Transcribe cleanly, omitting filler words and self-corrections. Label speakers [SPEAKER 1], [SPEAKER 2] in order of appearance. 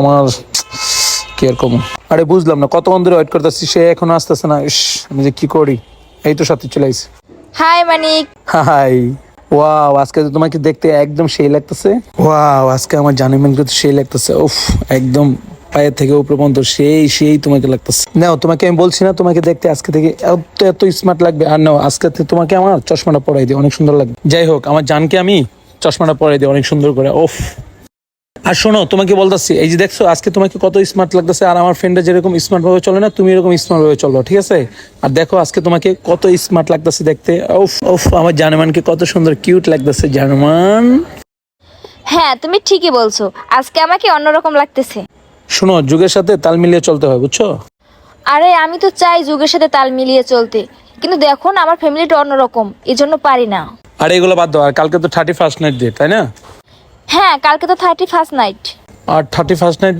[SPEAKER 1] আমার কি আর কম। আরে বুঝলাম না, কতক্ষণ ধরে ওয়েট করতেছি, সে এখনো আসতেছে না। ইস, আমি যে কি করি। এই তো সাথে চলে আইছে।
[SPEAKER 2] হাই মানিক।
[SPEAKER 1] হাই। ওয়াও, আজকে তো তোমাকে দেখতে একদম সেই লাগতেছে। ওয়াও, আজকে আমার জানিমেনকে তো সেই লাগতেছে। উফ, একদম পায়ের থেকে উপরে পর্যন্ত সেই সেই তোমাকে লাগতেছে। নাও, তোমাকে আমি বলছি না তোমাকে দেখতে আজকে থেকে এত এত স্মার্ট লাগবে। আর নাও, আজকে থেকে তোমাকে আমার চশমাটা পরাই দিই, অনেক সুন্দর লাগবে। যাই হোক, আমার জানকে আমি চশমাটা পরাই দিই অনেক সুন্দর করে। উফ। আর শোনো, তোমাকে বলতেছি, এই যে দেখছো আজকে তোমাকে কত স্মার্ট লাগতেছে। আর আমার ফ্রেন্ডরা যেরকম স্মার্ট ভাবে চলে না, তুমি এরকম স্মার্ট ভাবে চলো, ঠিক আছে? আর দেখো আজকে তোমাকে কত স্মার্ট লাগতেছে দেখতে। উফ উফ, আমার জানমানকে কত সুন্দর কিউট লাগতেছে জানমান।
[SPEAKER 2] হ্যাঁ, তুমি ঠিকই বলছো, আজকে আমাকে অন্যরকম লাগতেছে।
[SPEAKER 1] শোনো, যুগের সাথে তাল মিলিয়ে চলতে হয়, বুঝছো?
[SPEAKER 2] আরে আমি তো চাই যুগের সাথে তাল মিলিয়ে চলতে, কিন্তু দেখো না আমার ফ্যামিলিটা অন্যরকম, এজন্য পারি না।
[SPEAKER 1] আর এগুলো বাদ দাও। আর কালকে তো 31st নাইট ডে, তাই না?
[SPEAKER 2] হ্যাঁ, কালকে তো 31st নাইট।
[SPEAKER 1] আর 31st নাইট